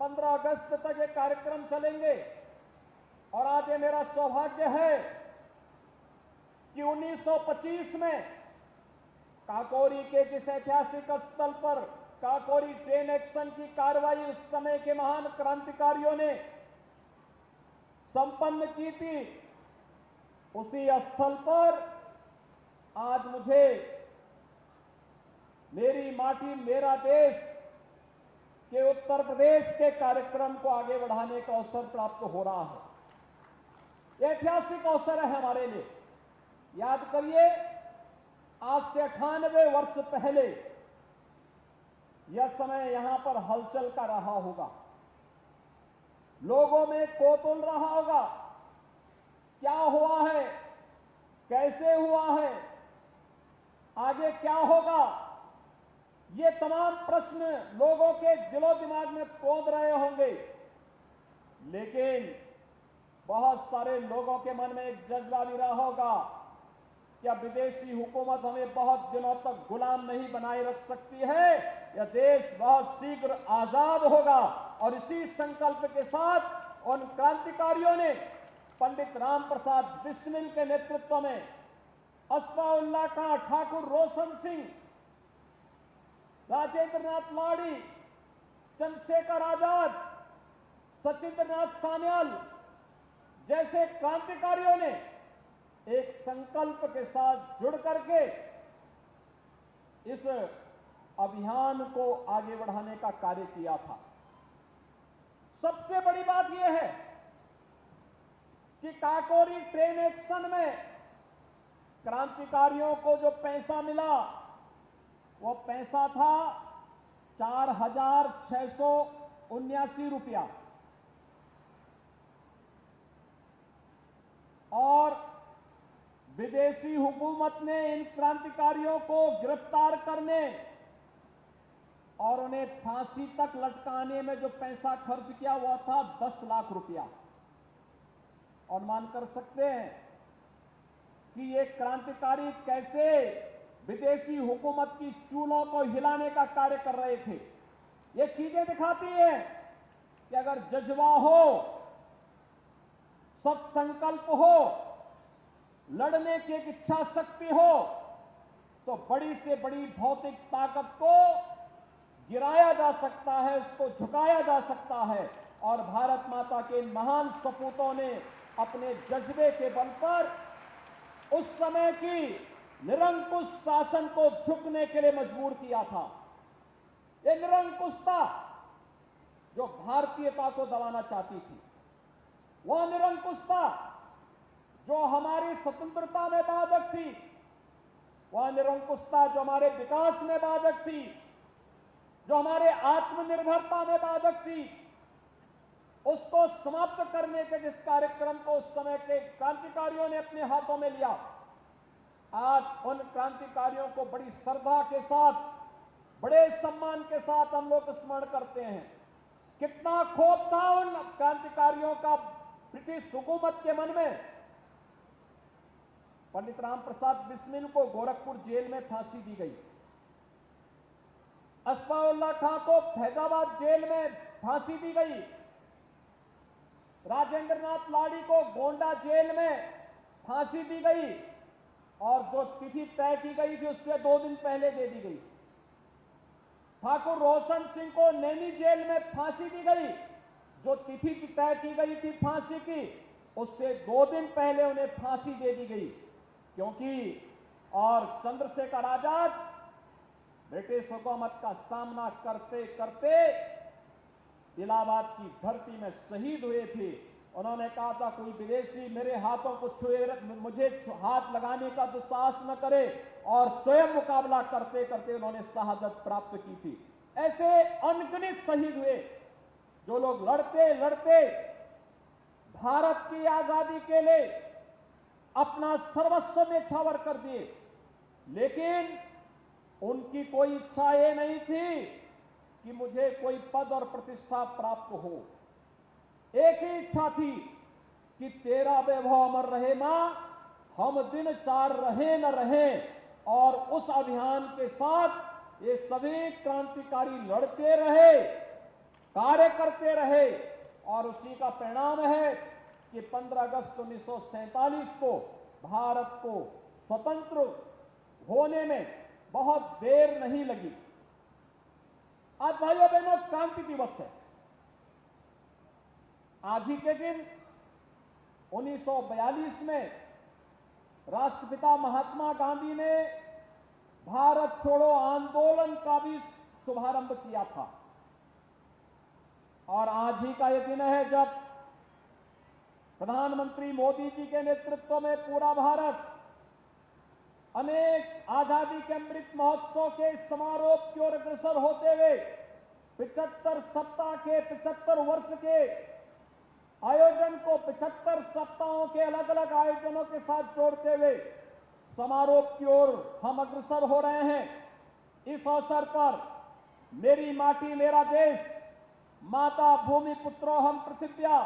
15 अगस्त तक ये कार्यक्रम चलेंगे और आज ये मेरा सौभाग्य है कि 1925 में काकोरी के किस ऐतिहासिक स्थल पर काकोरी ट्रेन एक्शन की कार्रवाई उस समय के महान क्रांतिकारियों ने संपन्न की थी, उसी स्थल पर आज मुझे मेरी माटी मेरा देश के उत्तर प्रदेश के कार्यक्रम को आगे बढ़ाने का अवसर प्राप्त हो रहा है। ऐतिहासिक अवसर है हमारे लिए। याद करिए, आज से 98 वर्ष पहले यह समय यहां पर हलचल का रहा होगा, लोगों में कौतूहल रहा होगा, क्या हुआ है, कैसे हुआ है, आगे क्या होगा। ये तमाम प्रश्न लोगों के दिलो दिमाग में कौंध रहे होंगे, लेकिन बहुत सारे लोगों के मन में एक जज्बा भी रहा होगा क्या विदेशी हुकूमत हमें बहुत दिनों तक गुलाम नहीं बनाए रख सकती है, यह देश बहुत शीघ्र आजाद होगा। और इसी संकल्प के साथ उन क्रांतिकारियों ने पंडित राम प्रसाद बिस्मिल के नेतृत्व में अस्फाउल्लाह खां, ठाकुर रोशन सिंह, राजेंद्र नाथ लाड़ी, चंद्रशेखर आजाद, सचिंद्र नाथ सान्याल जैसे क्रांतिकारियों ने एक संकल्प के साथ जुड़ करके इस अभियान को आगे बढ़ाने का कार्य किया था। सबसे बड़ी बात यह है कि काकोरी ट्रेन एक्शन में क्रांतिकारियों को जो पैसा मिला, वो पैसा था 4,679 रुपया और विदेशी हुकूमत ने इन क्रांतिकारियों को गिरफ्तार करने और उन्हें फांसी तक लटकाने में जो पैसा खर्च किया हुआ था 10 लाख रुपया। और मान कर सकते हैं कि ये क्रांतिकारी कैसे विदेशी हुकूमत की चूलों को हिलाने का कार्य कर रहे थे। ये चीजें दिखाती हैं कि अगर जज्बा हो, सत्संकल्प हो, लड़ने की एक इच्छा शक्ति हो, तो बड़ी से बड़ी भौतिक ताकत को गिराया जा सकता है, उसको झुकाया जा सकता है। और भारत माता के महान सपूतों ने अपने जज्बे के बल पर उस समय की निरंकुश शासन को झुकने के लिए मजबूर किया था। ये निरंकुशता जो भारतीयता को दबाना चाहती थी, वह निरंकुशता जो हमारी स्वतंत्रता में बाधक थी, वह निरंकुशता जो हमारे विकास में बाधक थी, जो हमारे आत्मनिर्भरता में बाधक थी, उसको समाप्त करने के जिस कार्यक्रम को उस समय के क्रांतिकारियों ने अपने हाथों में लिया, आज उन क्रांतिकारियों को बड़ी श्रद्धा के साथ, बड़े सम्मान के साथ हम लोग स्मरण करते हैं। कितना क्षोभ था उन क्रांतिकारियों का ब्रिटिश हुकूमत के मन में। पंडित राम प्रसाद बिस्मिल को गोरखपुर जेल में फांसी दी गई, असफाउल्लाह खां को फैजाबाद जेल में फांसी दी गई, राजेंद्र नाथ लाड़ी को गोंडा जेल में फांसी दी गई और जो तिथि तय की गई थी उससे 2 दिन पहले दे दी गई। ठाकुर रोशन सिंह को नैनी जेल में फांसी दी गई, जो तिथि तय की गई थी फांसी की, उससे 2 दिन पहले उन्हें फांसी दे दी गई। क्योंकि और चंद्रशेखर आजाद ब्रिटिश हुकूमत का सामना करते करते इलाहाबाद की धरती में शहीद हुए थे। उन्होंने कहा था कोई विदेशी मेरे हाथों को छुए, मुझे हाथ लगाने का दुस्साहस न करे, और स्वयं मुकाबला करते करते उन्होंने शहादत प्राप्त की थी। ऐसे अनगिनत शहीद हुए जो लोग लड़ते लड़ते भारत की आजादी के लिए अपना सर्वस्व न्यौछावर कर दिए, लेकिन उनकी कोई इच्छा ये नहीं थी कि मुझे कोई पद और प्रतिष्ठा प्राप्त हो। एक ही इच्छा थी कि तेरा वैभव अमर रहे मां, हम दिन 4 रहे न रहे। और उस अभियान के साथ ये सभी क्रांतिकारी लड़ते रहे, कार्य करते रहे, और उसी का परिणाम है कि 15 अगस्त 1947 को भारत को स्वतंत्र होने में बहुत देर नहीं लगी। आज भाइयों बहनों क्रांति दिवस है। आज ही के दिन 1942 में राष्ट्रपिता महात्मा गांधी ने भारत छोड़ो आंदोलन का भी शुभारंभ किया था। और आज ही का यह दिन है जब प्रधानमंत्री मोदी जी के नेतृत्व में पूरा भारत अनेक आजादी के अमृत महोत्सव के समारोह की ओर अग्रसर होते हुए 75 सप्ताह के 75 वर्ष के आयोजन को 75 सप्ताहों के अलग अलग आयोजनों के साथ जोड़ते हुए समारोह की ओर हम अग्रसर हो रहे हैं। इस अवसर पर मेरी माटी मेरा देश, माता भूमि पुत्रो हम पृथिव्या,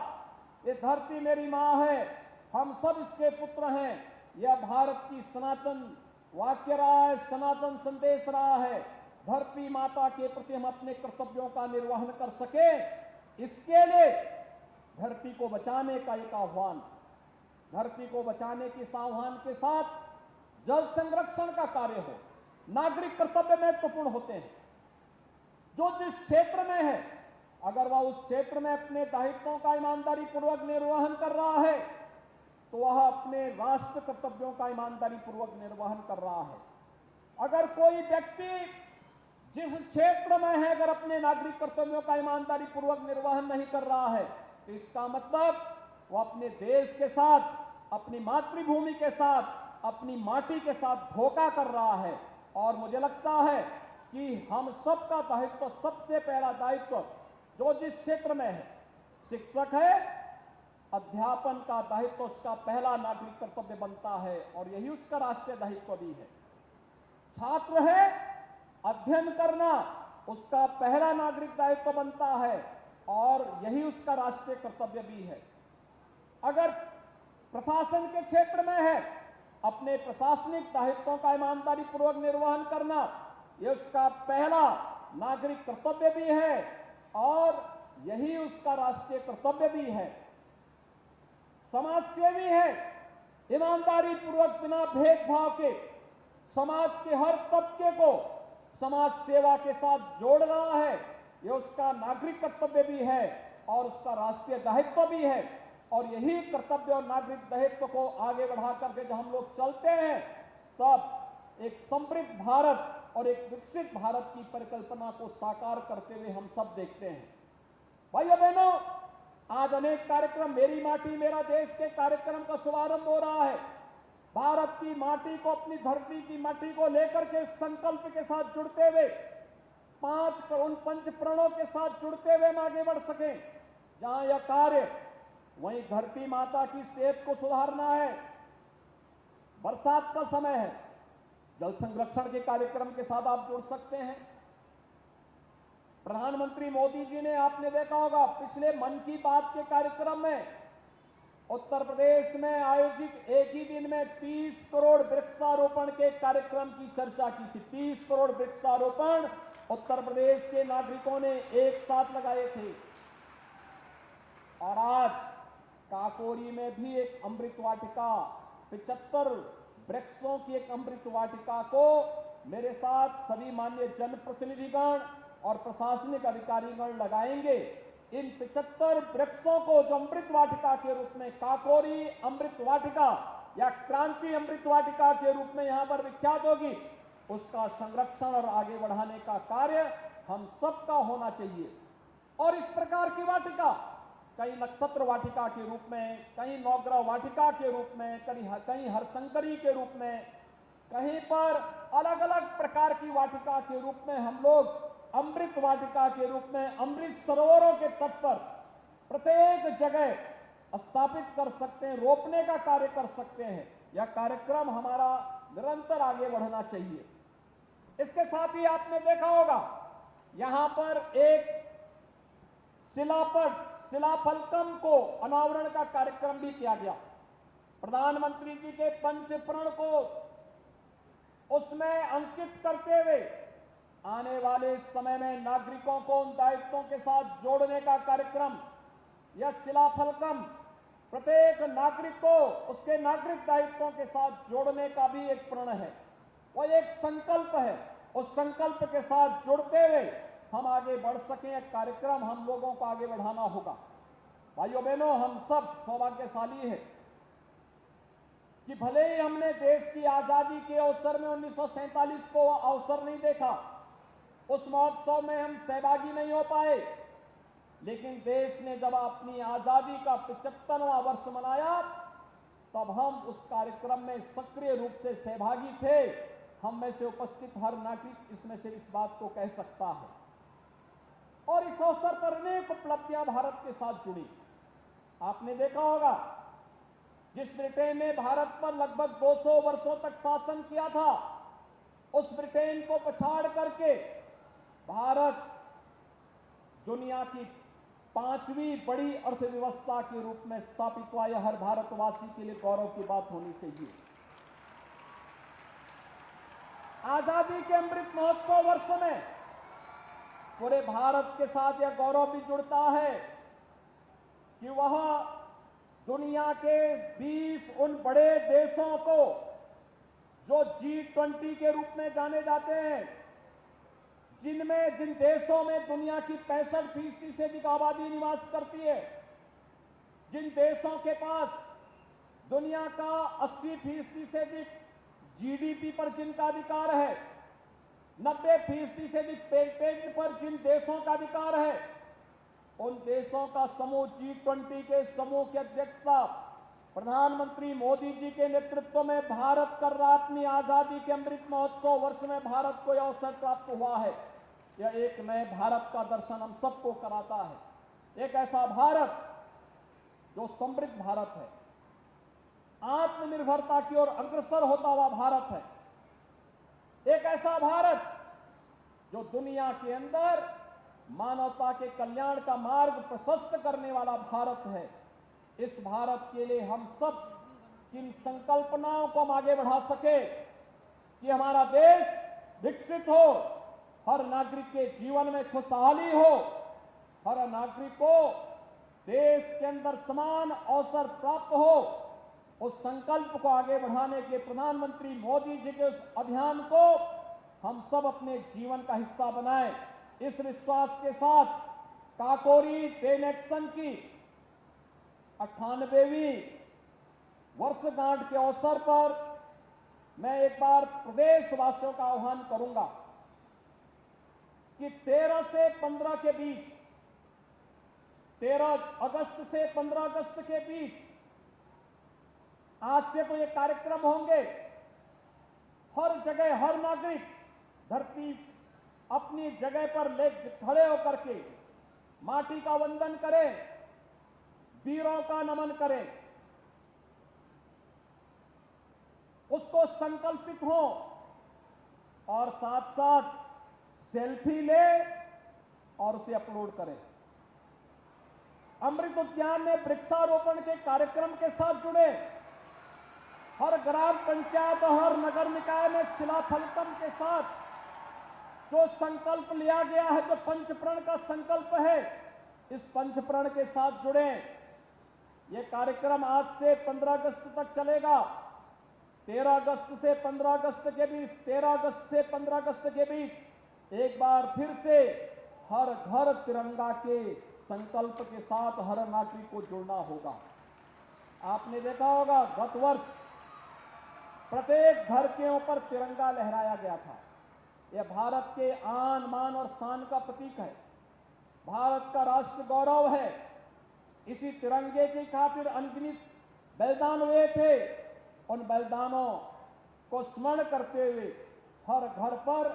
ये धरती मेरी मां है, हम सब इसके पुत्र हैं, यह भारत की सनातन वाक्य रहा है, सनातन संदेश रहा है। धरती माता के प्रति हम अपने कर्तव्यों का निर्वहन कर सके, इसके लिए धरती को बचाने का एक आह्वान, धरती को बचाने के इस आह्वान के साथ जल संरक्षण का कार्य हो। नागरिक कर्तव्य महत्वपूर्ण होते हैं। जो जिस क्षेत्र में है, अगर वह उस क्षेत्र में अपने दायित्वों का ईमानदारी पूर्वक निर्वहन कर रहा है तो वह अपने राष्ट्र कर्तव्यों का ईमानदारी पूर्वक निर्वहन कर रहा है। अगर कोई व्यक्ति जिस क्षेत्र में है अगर अपने नागरिक कर्तव्यों का ईमानदारी पूर्वक निर्वहन नहीं कर रहा है तो इसका मतलब वह अपने देश के साथ, अपनी मातृभूमि के साथ, अपनी माटी के साथ धोखा कर रहा है। और मुझे लगता है कि हम सबका दायित्व, सबसे पहला दायित्व जो जिस क्षेत्र में है, शिक्षक है, अध्यापन का दायित्व उसका पहला नागरिक कर्तव्य बनता है और यही उसका राष्ट्रीय दायित्व भी है। छात्र है, अध्ययन करना उसका पहला नागरिक दायित्व बनता है और यही उसका राष्ट्रीय कर्तव्य भी है। अगर प्रशासन के क्षेत्र में है, अपने प्रशासनिक दायित्वों का ईमानदारी पूर्वक निर्वहन करना यह उसका पहला नागरिक कर्तव्य भी है और यही उसका राष्ट्रीय कर्तव्य भी है। समाज सेवी है, ईमानदारी पूर्वक बिना भेदभाव के समाज के हर तबके को समाज सेवा के साथ जोड़ रहा है, यह उसका नागरिक कर्तव्य भी है और उसका राष्ट्रीय दायित्व भी है। और यही कर्तव्य और नागरिक दायित्व को आगे बढ़ा करके जब हम लोग चलते हैं, तब एक समृद्ध भारत और एक विकसित भारत की परिकल्पना को साकार करते हुए हम सब देखते हैं। भाइयों बहनों, आज अनेक कार्यक्रम, मेरी माटी मेरा देश के कार्यक्रम का शुभारंभ हो रहा है। भारत की माटी को, अपनी धरती की माटी को लेकर के संकल्प के साथ जुड़ते हुए, उन पंच प्रणों के साथ जुड़ते हुए हम आगे बढ़ सकें। जहां यह कार्य, वहीं धरती माता की सेहत को सुधारना है। बरसात का समय है, जल संरक्षण के कार्यक्रम के साथ आप जुड़ सकते हैं। प्रधानमंत्री मोदी जी ने, आपने देखा होगा, पिछले मन की बात के कार्यक्रम में उत्तर प्रदेश में आयोजित एक ही दिन में 30 करोड़ वृक्षारोपण के कार्यक्रम की चर्चा की थी। 30 करोड़ वृक्षारोपण उत्तर प्रदेश के नागरिकों ने एक साथ लगाए थे। और आज काकोरी में भी एक अमृत वाटिका, 75 वृक्षों की एक अमृत वाटिका को मेरे साथ सभी माननीय जनप्रतिनिधिगण और प्रशासनिक अधिकारीगण लगाएंगे। इन 75 वृक्षों को जो अमृत वाटिका के रूप में, काकोरी अमृत वाटिका या क्रांति अमृत वाटिका के रूप में यहां पर विख्यात होगी, उसका संरक्षण और आगे बढ़ाने का कार्य हम सबका होना चाहिए। और इस प्रकार की वाटिका कहीं नक्षत्र वाटिका के रूप में, कहीं नवग्रह वाटिका के रूप में, कहीं हरशंकरी के रूप में, कहीं पर अलग अलग प्रकार की वाटिका के रूप में हम लोग अमृत वाटिका के रूप में अमृत सरोवरों के तट पर प्रत्येक जगह स्थापित कर सकते हैं, रोपने का कार्य कर सकते हैं। यह कार्यक्रम हमारा निरंतर आगे बढ़ना चाहिए। इसके साथ ही आपने देखा होगा, यहां पर एक शिलाफलकम को अनावरण का कार्यक्रम भी किया गया। प्रधानमंत्री जी के पंच प्रण को उसमें अंकित करते हुए आने वाले समय में नागरिकों को उन दायित्वों के साथ जोड़ने का कार्यक्रम, यह शिलाफलकम प्रत्येक नागरिक को उसके नागरिक दायित्वों के साथ जोड़ने का भी एक प्रण है, वह एक संकल्प है। उस संकल्प के साथ जुड़ते हुए हम आगे बढ़ सकें, कार्यक्रम हम लोगों को आगे बढ़ाना होगा। भाइयों बहनों, हम सब सौभाग्यशाली हैं कि भले ही हमने देश की आजादी के अवसर में 1947 को अवसर नहीं देखा, उस महोत्सव में हम सहभागी नहीं हो पाए, लेकिन देश ने जब अपनी आजादी का 75वां वर्ष मनाया, तब हम उस कार्यक्रम में सक्रिय रूप से सहभागी थे। हम में से उपस्थित हर नागरिक इसमें से इस बात को कह सकता है। और इस अवसर पर अनेक उपलब्धियां भारत के साथ जुड़ी। आपने देखा होगा, जिस ब्रिटेन ने भारत पर लगभग 200 वर्षों तक शासन किया था, उस ब्रिटेन को पछाड़ करके भारत दुनिया की 5वीं बड़ी अर्थव्यवस्था के रूप में स्थापित हुआ। यह हर भारतवासी के लिए गौरव की बात होनी चाहिए। आजादी के अमृत महोत्सव वर्ष में पूरे भारत के साथ यह गौरव भी जुड़ता है कि वह दुनिया के 20 उन बड़े देशों को, जो G20 के रूप में जाने जाते हैं, जिन देशों में दुनिया की 65% से अधिक आबादी निवास करती है, जिन देशों के पास दुनिया का 80% से अधिक GDP पर जिनका अधिकार है, 90% से अधिक पेटेंट पर जिन देशों का अधिकार है, उन देशों का समूह G20 के समूह की अध्यक्षता प्रधानमंत्री मोदी जी के नेतृत्व में भारत कर रहा अपनी आजादी के अमृत महोत्सव वर्ष में भारत को यह अवसर प्राप्त हुआ है। यह एक नए भारत का दर्शन हम सबको कराता है। एक ऐसा भारत जो समृद्ध भारत है, आत्मनिर्भरता की ओर अग्रसर होता हुआ भारत है। एक ऐसा भारत जो दुनिया के अंदर मानवता के कल्याण का मार्ग प्रशस्त करने वाला भारत है। इस भारत के लिए हम सब किन संकल्पनाओं को हम आगे बढ़ा सके कि हमारा देश विकसित हो, हर नागरिक के जीवन में खुशहाली हो, हर नागरिक को देश के अंदर समान अवसर प्राप्त हो, उस संकल्प को आगे बढ़ाने के प्रधानमंत्री मोदी जी के उस अभियान को हम सब अपने जीवन का हिस्सा बनाएं। इस विश्वास के साथ काकोरी 10 एक्शन की 98वीं वर्षगांठ के अवसर पर मैं एक बार प्रदेशवासियों का आह्वान करूंगा कि 13 से 15 के बीच, 13 अगस्त से 15 अगस्त के बीच आज से तो ये कार्यक्रम होंगे। हर जगह हर नागरिक धरती अपनी जगह पर ले खड़े होकर के माटी का वंदन करें, वीरों का नमन करें, उसको संकल्पित हो और साथ साथ सेल्फी ले और उसे अपलोड करें। अमृत उद्यान में वृक्षारोपण के कार्यक्रम के साथ जुड़े। हर ग्राम पंचायत और हर नगर निकाय में शिलाफलकम के साथ जो संकल्प लिया गया है, जो पंचप्रण का संकल्प है, इस पंचप्रण के साथ जुड़े। ये कार्यक्रम आज से 15 अगस्त तक चलेगा। 13 अगस्त से 15 अगस्त के बीच, 13 अगस्त से 15 अगस्त के बीच एक बार फिर से हर घर तिरंगा के संकल्प के साथ हर नागरिक को जुड़ना होगा। आपने देखा होगा गत वर्ष प्रत्येक घर के ऊपर तिरंगा लहराया गया था। यह भारत के आन मान और शान का प्रतीक है, भारत का राष्ट्र गौरव है। इसी तिरंगे की खातिर अनगिनत बलिदान हुए थे। उन बलिदानों को स्मरण करते हुए हर घर पर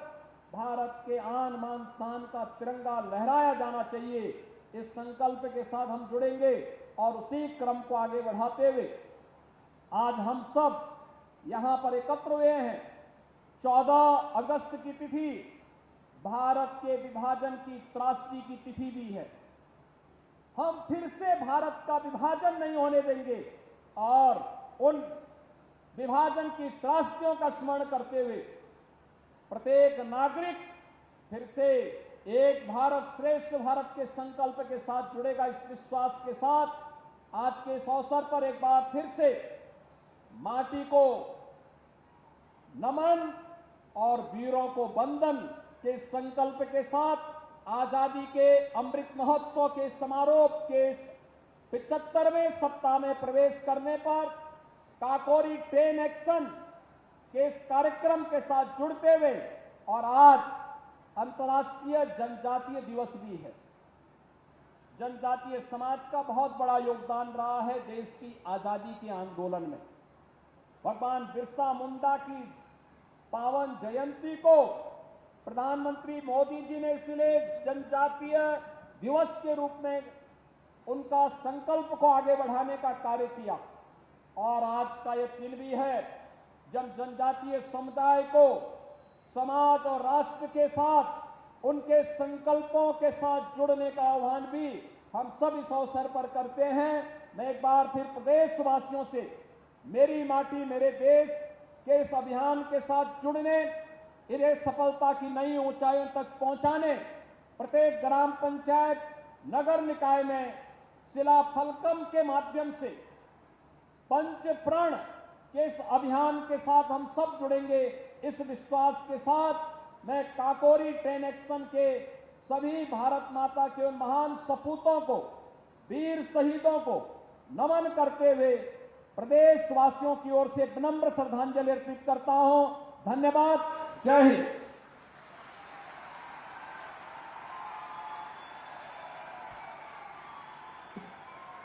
भारत के आन मान शान का तिरंगा लहराया जाना चाहिए। इस संकल्प के साथ हम जुड़ेंगे और उसी क्रम को आगे बढ़ाते हुए आज हम सब यहां पर एकत्र हुए हैं। 14 अगस्त की तिथि भारत के विभाजन की त्रासदी की तिथि भी है। हम फिर से भारत का विभाजन नहीं होने देंगे और उन विभाजन की त्रासदियों का स्मरण करते हुए प्रत्येक नागरिक फिर से एक भारत श्रेष्ठ भारत के संकल्प के साथ जुड़ेगा। इस विश्वास के साथ आज के इस अवसर पर एक बार फिर से माटी को नमन और वीरों को वंदन के संकल्प के साथ आजादी के अमृत महोत्सव के समारोह के 75वें सप्ताह में प्रवेश करने पर काकोरी 10 एक्शन के इस कार्यक्रम के साथ जुड़ते हुए और आज अंतर्राष्ट्रीय जनजातीय दिवस भी है। जनजातीय समाज का बहुत बड़ा योगदान रहा है देश की आजादी के आंदोलन में। भगवान बिरसा मुंडा की पावन जयंती को प्रधानमंत्री मोदी जी ने इसलिए जनजातीय दिवस के रूप में उनका संकल्प को आगे बढ़ाने का कार्य किया और आज का यह दिन भी है जब जनजातीय समुदाय को समाज और राष्ट्र के साथ उनके संकल्पों के साथ जुड़ने का आह्वान भी हम सब इस अवसर पर करते हैं। मैं एक बार फिर प्रदेशवासियों से मेरी माटी मेरे देश के इस अभियान के साथ जुड़ने, इन्हें सफलता की नई ऊंचाइयों तक पहुंचाने, प्रत्येक ग्राम पंचायत नगर निकाय में शिलाफलकम के माध्यम से पंचप्रण के इस अभियान के साथ हम सब जुड़ेंगे। इस विश्वास के साथ मैं काकोरी 10 एक्शन के सभी भारत माता के उन महान सपूतों को, वीर शहीदों को नमन करते हुए प्रदेशवासियों की ओर से विनम्र श्रद्धांजलि अर्पित करता हूं। धन्यवाद। जय हिंद।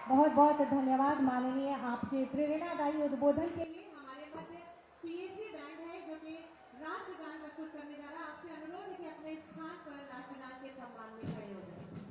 बहुत बहुत धन्यवाद माननीय आपके प्रेरणादायी उद्बोधन के लिए। हमारे मध्य पीएसी बैंड है जो कि राष्ट्रगान प्रस्तुत करने जा रहा है। आपसे अनुरोध है कि अपने स्थान पर राष्ट्रगान के सम्मान में खड़े हो जाए।